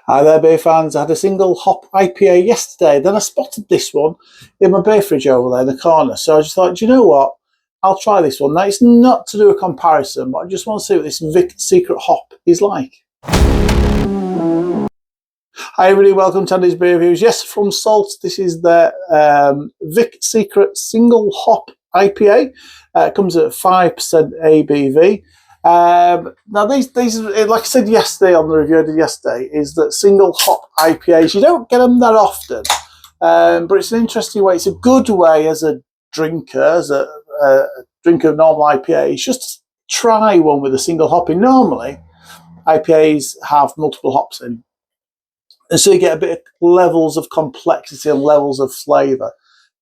Hi there, beer fans. I had a single hop IPA yesterday. Then I spotted this one in my beer fridge over there in the corner. So I just thought, do you know what? I'll try this one. Now, it's not to do a comparison, but I just want to see what this Vic Secret hop is like. Hi everybody, welcome to Andy's Beer Reviews. Yes, from Salt, this is the Vic Secret single hop IPA. It comes at 5% ABV. Now these, like I said yesterday on the review I did yesterday, is that single hop IPAs, you don't get them that often, but it's an interesting way. It's a good way as a drinker, as a drinker of normal IPAs, just try one with a single hop in. Normally, IPAs have multiple hops in, and so you get a bit of levels of complexity and levels of flavour.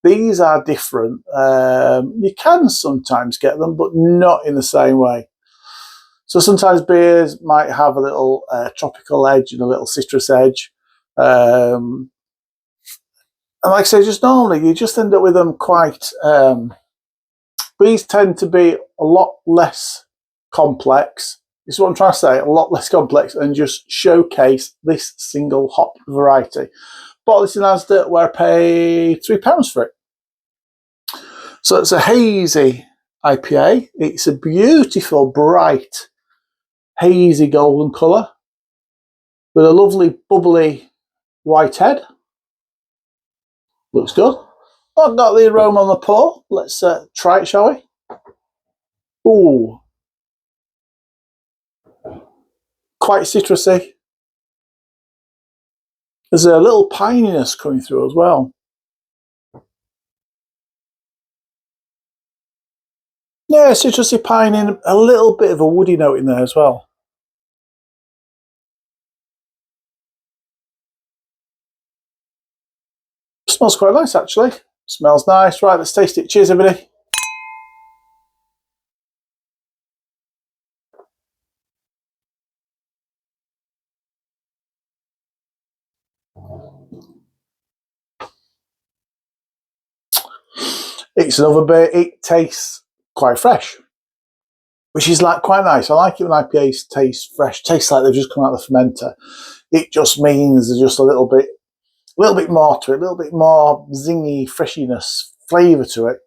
These are different. You can sometimes get them, but not in the same way. So sometimes beers might have a little tropical edge and a little citrus edge. And like I say, just normally you just end up with them quite... these tend to be a lot less complex. This is what I'm trying to say, a lot less complex, and just showcase this single hop variety. Bought this in Asda where I paid £3 for it. So it's a hazy IPA. It's a beautiful, bright, hazy golden colour with a lovely bubbly white head. Looks good. I've got the aroma on the pour. Let's try it, shall we? Ooh, quite citrusy. There's a little pininess coming through as well. Yeah, citrusy pine in, a little bit of a woody note in there as well. Smells quite nice, actually. Smells nice. Right, let's taste it. Cheers, everybody. It's another beer. It tastes quite fresh, which is like quite nice. I like it when IPAs taste fresh. Tastes like they've just come out of the fermenter. It just means there's just a little bit more to it, a little bit more zingy, freshiness, flavour to it.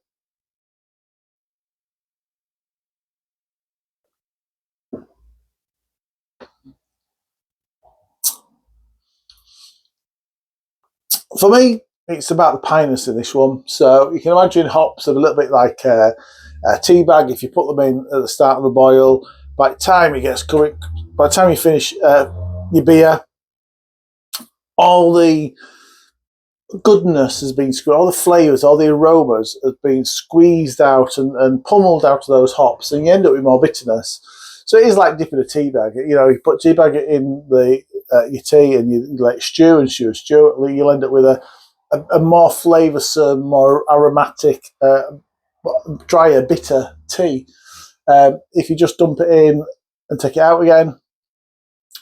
For me, it's about the piness in this one. So you can imagine hops are a little bit like a tea bag. If you put them in at the start of the boil, by the time it gets coming, by the time you finish your beer, all the goodness has been squeezed, all the flavours, all the aromas have been squeezed out and pummeled out of those hops, and you end up with more bitterness. So it is like dipping a tea bag. You know, you put tea bag in the your tea and you let it stew and stew, you'll end up with a more flavoursome, more aromatic, drier, bitter tea. If you just dump it in and take it out again,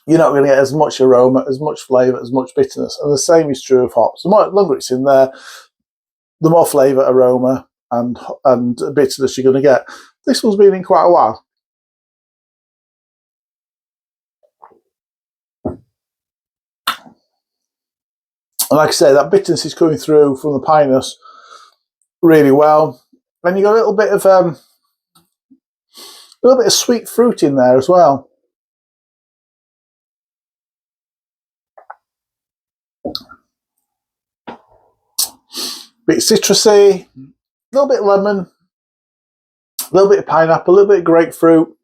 you're not going to get as much aroma, as much flavour, as much bitterness. And the same is true of hops. The longer it's in there, the more flavour, aroma, and bitterness you're going to get. This one's been in quite a while. And like I say, that bitterness is coming through from the pinus really well. And you got a little bit of sweet fruit in there as well. Bit citrusy, a little bit lemon, a little bit of pineapple, a little bit of grapefruit.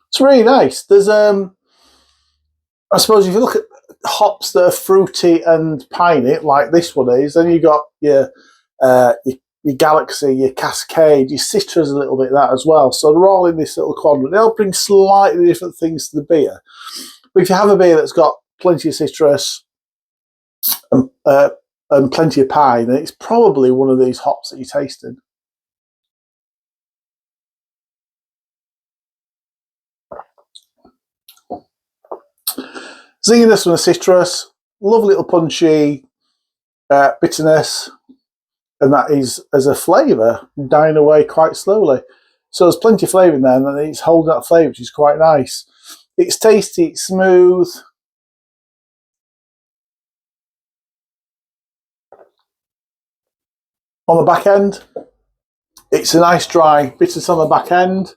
It's really nice. There's I suppose if you look at hops that are fruity and piney, like this one is, then you got your Galaxy, your Cascade, your Citrus a little bit of that as well. So they're all in this little quadrant. They all bring slightly different things to the beer. But if you have a beer that's got plenty of citrus and plenty of pine, then it's probably one of these hops that you're tasting. Zinginess from the citrus, lovely little punchy bitterness, and that is, as a flavour, dying away quite slowly. So there's plenty of flavour in there, and then it's holding that flavour, which is quite nice. It's tasty, it's smooth, On the back end, it's a nice dry bitterness on the back end.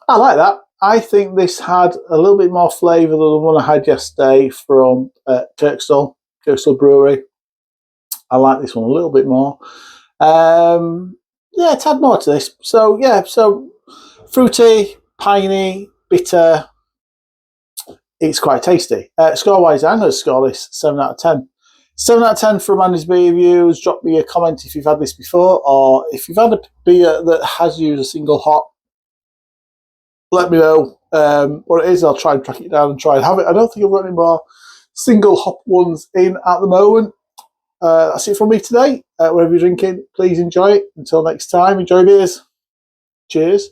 I like that. I think this had a little bit more flavour than the one I had yesterday from Kirkstall Brewery. I like this one a little bit more. Yeah, a tad more to this. So yeah, so fruity, piney, bitter. It's quite tasty. Score-wise, I'm going to score this 7 out of 10. 7 out of 10 from Andy's Beer Reviews. Drop me a comment if you've had this before, or if you've had a beer that has used a single hop. Let me know what it is. I'll try and track it down and try and have it. I don't think I've got any more single hop ones in at the moment. That's it from me today. Whatever you're drinking, please enjoy it. Until next time, enjoy beers. Cheers.